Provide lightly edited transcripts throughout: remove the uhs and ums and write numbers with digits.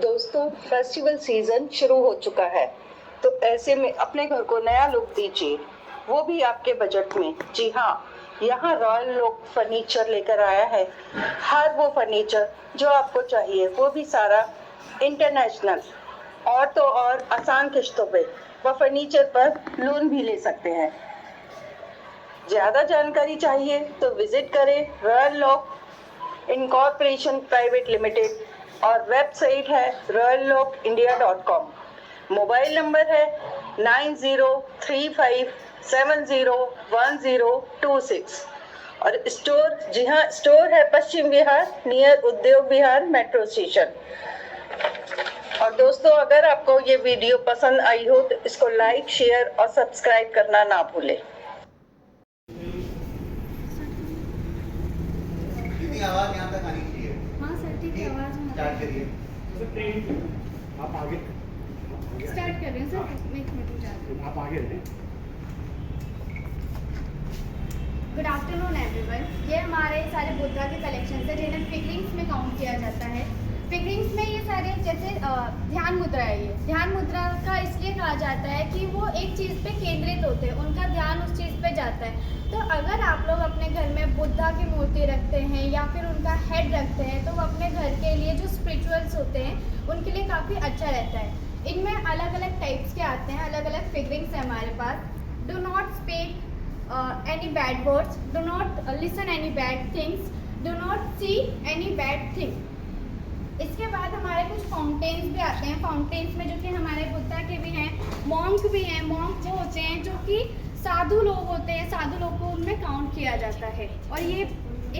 दोस्तों, festival season शुरू हो चुका है, तो ऐसे में अपने घर को नया लुक दीजिए, वो भी आपके बजट में। जी हाँ, यहाँ रॉयल लुक फर्नीचर लेकर आया है। हर वो फर्नीचर जो आपको चाहिए, वो भी सारा इंटरनेशनल, और तो और आसान किश्तों पे। वह फर्नीचर पर लोन भी ले सकते हैं। ज्यादा जानकारी चाहिए तो विजिट करें royal look incorporation private limited, और वेबसाइट है royallookindia.com। मोबाइल नंबर है 9035701026, और स्टोर, जी हाँ, स्टोर है पश्चिम विहार, नियर उद्योग विहार मेट्रो स्टेशन। और दोस्तों, अगर आपको ये वीडियो पसंद आई हो तो इसको लाइक, शेयर और सब्सक्राइब करना ना भूलें। आवाज यहाँ तक आनी चाहिए। हाँ सर, ठीक है, आवाज स्टार्ट करिए। आप आगे स्टार्ट कर रहे हैं सर। एक मिनट आप आगे रहें। Good afternoon everyone. ये हमारे सारे बुद्धा के कलेक्शन है जिन्हें फिगरिंग्स में काउंट किया जाता है। फिगरिंग्स में ये सारे जैसे ध्यान मुद्रा है। ये ध्यान मुद्रा का इसलिए कहा जाता है कि वो एक चीज़ पे केंद्रित होते हैं, उनका ध्यान उस चीज़ पे जाता है। तो अगर आप लोग अपने घर में बुद्धा की मूर्ति रखते हैं या फिर उनका हेड रखते हैं, तो वो अपने घर के लिए जो स्पिरिचुअल्स होते हैं उनके लिए काफ़ी अच्छा रहता है। इनमें अलग अलग टाइप्स के आते हैं, अलग अलग फिगरिंग्स है हमारे पास। Do not speak any bad words, do not listen any bad things, do not see any bad thing। इसके बाद हमारे कुछ फाउंटेन्स भी आते हैं। फाउंटेन्स में जो कि हमारे बुद्धा के भी हैं, मॉन्क भी हैं। मॉन्क वो होते हैं जो कि साधु लोग होते हैं, साधु लोग को उनमें काउंट किया जाता है। और ये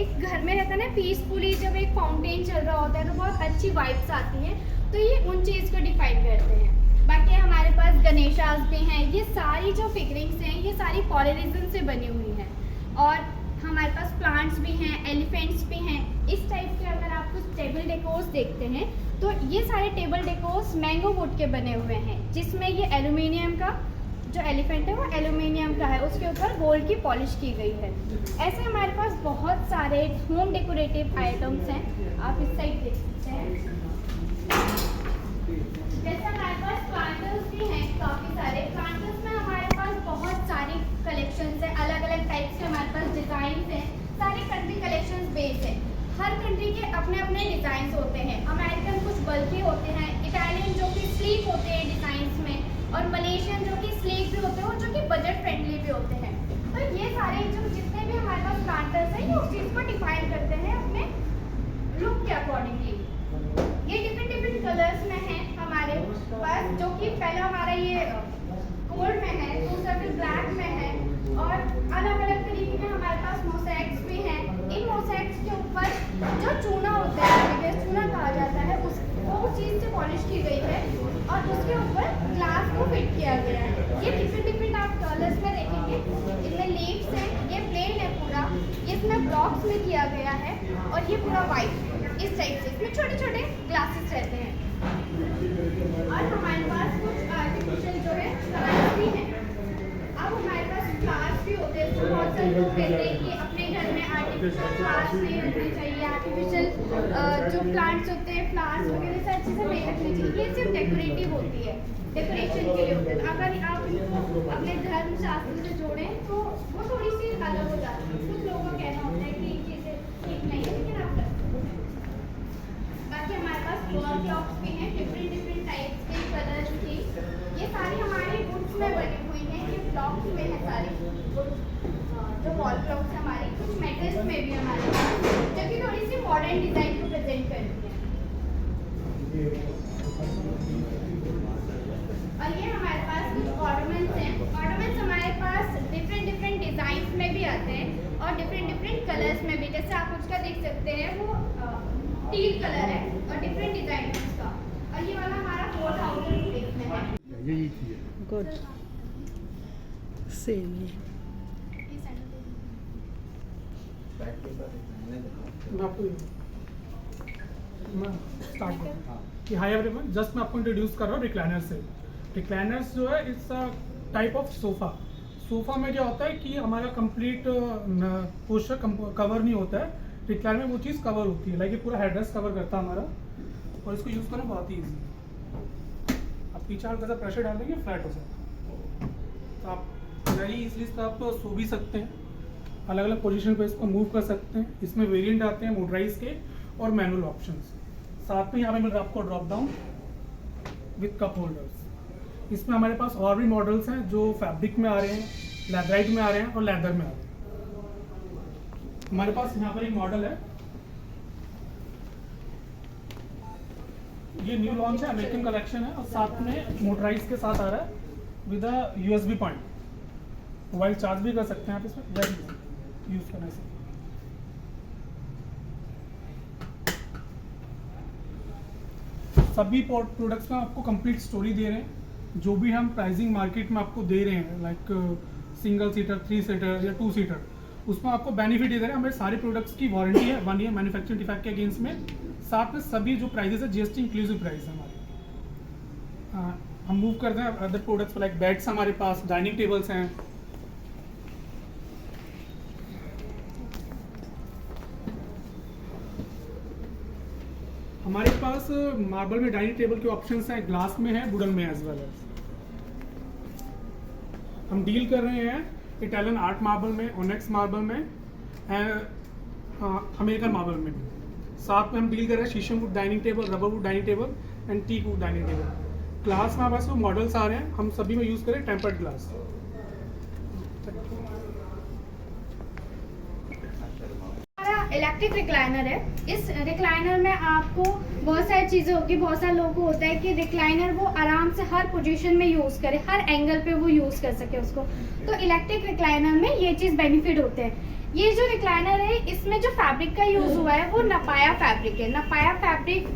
एक घर में रहता है ना, पीसफुली जब एक फाउंटेन चल रहा होता है तो बहुत अच्छी वाइब्स आती हैं। तो ये उन चीज़ को डिफाइन करते हैं। बाकी हमारे पास गणेशास भी हैं। ये सारी जो फिगरिंग्स हैं ये सारी पॉलीरिज्म से बनी हुई हैं। और हमारे पास प्लांट्स भी हैं, एलिफेंट्स भी हैं। इस टाइप के अगर आप कुछ टेबल डेकोर्स देखते हैं तो ये सारे टेबल डेकोर्स मैंगो वुड के बने हुए हैं, जिसमें ये एल्यूमिनियम का जो एलिफेंट है वो एल्यूमिनियम का है, उसके ऊपर गोल्ड की पॉलिश की गई है। ऐसे हमारे पास बहुत सारे होम डेकोरेटिव आइटम्स हैं। आप इस साइड देख सकते हैं। जैसे हमारे पास प्लांटर्स भी हैं, काफ़ी सारे प्लांटर्स में हमारे पास बहुत सारी कलेक्शंस हैं। अलग अलग टाइप्स के हमारे पास डिज़ाइंस हैं। सारी कंट्री कलेक्शंस बेस्ड हैं। हर कंट्री के अपने अपने डिज़ाइंस होते हैं। अमेरिकन कुछ बल्कि होते हैं, इटालियन जो कि स्लीक होते हैं डिज़ाइंस में, और मलेशियन जो कि स्लीक भी होते हैं और जो कि बजट फ्रेंडली भी होते हैं। तो ये सारे जो जितने भी हमारे पास प्लांटर्स हैं ये उस चीज़ को डिफाइन करते हैं अपने लुक के अकॉर्डिंगली। ये डिफरेंट डिफरेंट कलर्स में हैं हमारे पास, जो कि पहला हमारा ये गोल्ड में है, दूसरा फिर ब्लैक में है, और अलग अलग तरीके के हमारे पास मोज़ेक्स भी हैं। इन मोज़ेक्स के ऊपर जो चूना होता है, चूना कहा जाता है, उस वो चीज़ से पॉलिश की गई है और उसके ऊपर ग्लास को फिट किया गया है। ये डिफरेंट डिफरेंट आप कलर्स में देखेंगे। इनमें लीव्स हैं, ये प्लेन है पूरा, ये इसमें ब्लॉक्स में किया गया है, और ये पूरा वाइट इस टाइप से। इसमें छोटे छोटे ग्लासेस रहते हैं। और हमारे पास कुछ आर्टिफिशियल जो है प्लांट्स भी हैं। अब हमारे पास फ्लावर्स भी होते हैं। तो बहुत सारे लोग कहते हैं कि अपने घर में आर्टिफिशियल फ्लावर्स नहीं रखने चाहिए, आर्टिफिशियल जो प्लांट्स होते हैं, फ्लावर्स वगैरह से अच्छे से नहीं रखने चाहिए। ये सिर्फ डेकोरेटिव होती है, डेकोरेशन के लिए होते हैं। अगर आप इनको अपने धर्म शास्त्र से जोड़ें तो वो थोड़ी सी अलग हो जाती है। कुछ लोगों का कहना होता है कि ये चीज़ें ठीक नहीं है, लेकिन आप रख सकते हैं। बाकी हमारे पास वॉल क्लॉक्स भी हैं, डिफरेंट डिफरेंट टाइप्स के कलर्स की। ये सारी हमारी वुड्स में बनी हुई हैं, ये ब्लॉक्स में है सारी वुड। जो वॉल क्लॉक्स हमारी कुछ मेटल्स में भी हमारे पास, जो कि थोड़ी सी मॉडर्न डिज़ाइन को प्रेजेंट करती है। और ये हमारे पास कुछ ऑर्नामेंट्स हैं। ऑर्नामेंट्स हमारे पास डिफरेंट डिफरेंट डिज़ाइंस में भी आते हैं और डिफरेंट डिफरेंट कलर्स में भी। जैसे आप उसका देख सकते हैं, वो टील कलर है और डिफरेंट डिज़ाइन है उसका। और ये वाला हमारा 4000 रुपीज़ में है। यही चीज़ है। गुड, सेम ही। मैं आपको स्टार्ट करूँ कि हाय एवरीवन, जस्ट मैं आपको इंट्रोड्यूस कर रहा हूँ रिक्लाइनर से। रिक्लाइनर्स जो है it's a type of sofa में क्या होता है कि हमारा कंप्लीट पोस्चर कवर नहीं होता है। रिक्लाइनर में वो चीज़ कवर होती है, लाइक ये पूरा हेडरेस्ट कवर करता है हमारा। और इसको यूज़ करना बहुत ही ईजी। आप पीछे हल्का सा प्रेशर डाल देंगे, फ्लैट हो जाएगा। तो आप वेरी इजली इसको आप सो भी सकते हैं, अलग अलग पोजीशन पे इसको मूव कर सकते हैं। इसमें वेरिएंट आते हैं मोटराइज के और मैनुअल ऑप्शंस। साथ में यहाँ पे मिल रहा है आपको drop down with cup holders. इसमें हमारे पास और भी मॉडल्स हैं जो फैब्रिक में आ रहे हैं, लेदराइट में आ रहे हैं और लेदर में आ रहे हैं। हमारे पास यहाँ पर एक मॉडल है, ये न्यू लॉन्च है, अमेरिकन कलेक्शन है और साथ में मोटराइज के साथ आ रहा है with a USB point. Mobile charge भी कर सकते हैं आप इसमें, वेरी यूज करने से। सभी प्रोडक्ट्स में आपको कंप्लीट स्टोरी दे रहे हैं। जो भी हम प्राइसिंग मार्केट में आपको दे रहे हैं, लाइक सिंगल सीटर, 3 सीटर या 2 सीटर, उसमें आपको बेनिफिट ये दे रहे हैं। हमारे सारे प्रोडक्ट्स की वारंटी है 1 ईयर मैन्युफैक्चरिंग डिफेक्ट के अगेंस्ट में। साथ में सभी जो प्राइजेस है GST इंक्लूसिव प्राइस है हमारे। हम मूव करते हैं अदर प्रोडक्ट्स लाइक बेड्स, हमारे पास डाइनिंग टेबल्स हैं। हमारे पास मार्बल में डाइनिंग टेबल के ऑप्शंस हैं, ग्लास में है, वुडन में एज वेल एज। हम डील कर रहे हैं इटालियन आर्ट मार्बल में, ओनेक्स मार्बल में, अमेरिकन मार्बल में भी। साथ में हम डील कर रहे हैं sheesham wood dining table, rubber wood dining table and teak wood dining table. Glass में हमारे पास वो मॉडल्स आ रहे हैं, हम सभी में यूज़ करें टेम्पर्ड ग्लास। इलेक्ट्रिक रिक्लाइनर है। इस रिक्लाइनर में आपको बहुत सारी चीज़ें होगी। बहुत सारे लोगों को होता है कि रिक्लाइनर वो आराम से हर पोजीशन में यूज़ करे, हर एंगल पे वो यूज़ कर सके उसको। तो इलेक्ट्रिक रिक्लाइनर में ये चीज़ बेनिफिट होते हैं। ये जो रिक्लाइनर है, इसमें जो फैब्रिक का यूज़ हुआ है वो नपाया फैब्रिक है। नपाया फैब्रिक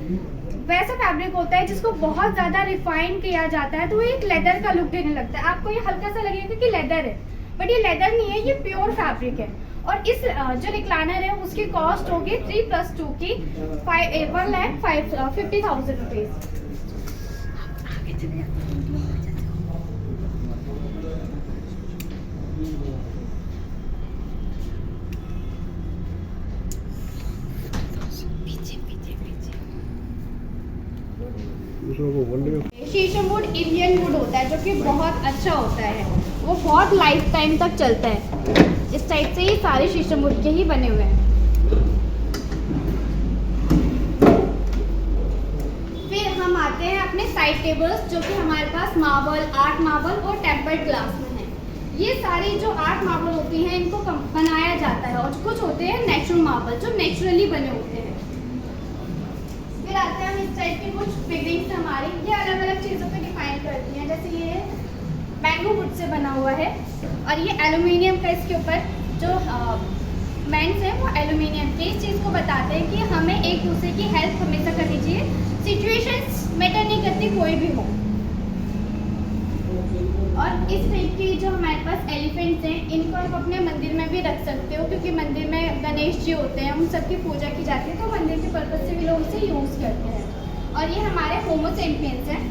वैसा फैब्रिक होता है जिसको बहुत ज़्यादा रिफाइन किया जाता है, तो ये एक लेदर का लुक देने लगता है। आपको ये हल्का सा लगेगा कि लेदर है, बट ये लेदर नहीं है, ये प्योर फैब्रिक है। और इस जो रिक्लाइनर है उसकी कॉस्ट होगी 3+2 की 1,50,000 रुपीज़। शीशम वुड इंडियन वुड होता है जो कि बहुत अच्छा होता है, वो बहुत लाइफ टाइम तक चलता है। इस टाइप से ये सारे शीशम वुड के ही बने हुए हैं। फिर हम आते हैं अपने साइड टेबल्स, जो कि हमारे पास मार्बल, आर्ट मार्बल और टेम्पर्ड ग्लास में है। ये सारी जो आर्ट मार्बल होती हैं इनको बनाया जाता है, और कुछ होते हैं नेचुरल मार्बल जो नेचुरली बने होते हैं। फिर आते हैं हम इस टाइप के कुछ फिगरिंग्स हमारी, ये अलग अलग चीज़ों को डिफाइन करती हैं। जैसे ये बैम्बू वुड से बना हुआ है, और ये एल्यूमिनियम का, इसके ऊपर जो मैंस हैं वो एल्यूमिनियम के। इस चीज़ को बताते हैं कि हमें एक दूसरे की हेल्प हमेशा करनी चाहिए, सिचुएशंस मैटर नहीं करती, कोई भी हो। और इस टाइप की जो हमारे पास एलिफेंट्स हैं, इनको आप अपने मंदिर में भी रख सकते हो, क्योंकि मंदिर में गणेश जी होते हैं, उन सबकी पूजा की जाती है, तो मंदिर के पर्पज से भी लोग इसे यूज़ करते हैं। और ये हमारे होमो सेपियंस हैं।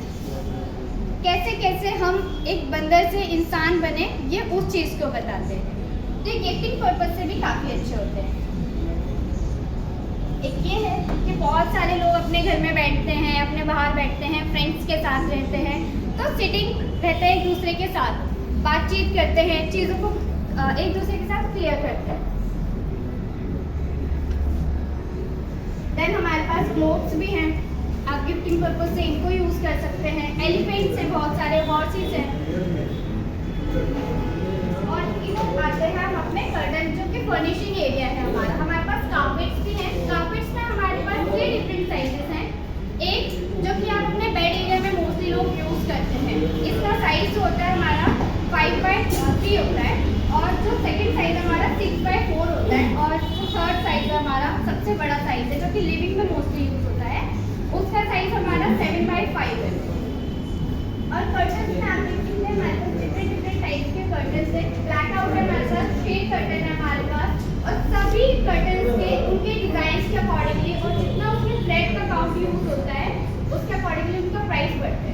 कैसे कैसे हम एक बंदर से इंसान बने, ये उस चीज़ को बताते हैं। तो ये गिफ्टिंग पर्पज से भी काफ़ी अच्छे होते हैं। एक ये है कि बहुत सारे लोग अपने घर में बैठते हैं, अपने बाहर बैठते हैं, फ्रेंड्स के साथ रहते हैं, तो सिटिंग रहते हैं, एक दूसरे के साथ बातचीत करते हैं, चीज़ों को एक दूसरे के साथ क्लियर करते हैं। देन हमारे पास ग्लोब्स भी हैं, आप गिफ्टिंग पर्पज से इनको यूज़ कर सकते हैं। एलिफेंट्स हैं, बहुत सारे हॉर्सेस हैं। और इधर आते हैं हम अपने कर्टन, जो कि फर्निशिंग एरिया है हमारा। हमारे पास कार्पेट्स भी हैं। कार्पेट्स में हमारे पास 3 डिफरेंट साइजेस हैं। एक जो कि आप अपने बेड एरिया में मोस्टली लोग यूज़ करते हैं, इसका साइज होता है हमारा 5/3 होता है, और जो सेकंड साइज हमारा 6/4 होता है, और जो थर्ड साइज हमारा सबसे बड़ा साइज है, जो कि लिविंग में मोस्टली यूज़ होता है, उसका साइज हमारा 7/5 है। और कर्टन में आप देखेंगे हमारे पास डिफरेंट टाइप के कर्टन है। ब्लैक आउट है हमारे पास, शेड कर्टन है हमारे पास, और सभी कर्टन के उनके डिजाइन के अकॉर्डिंगली, और जितना उसमें थ्रेड का काउंट यूज होता है उसके अकॉर्डिंगली उनका प्राइस बढ़ता है।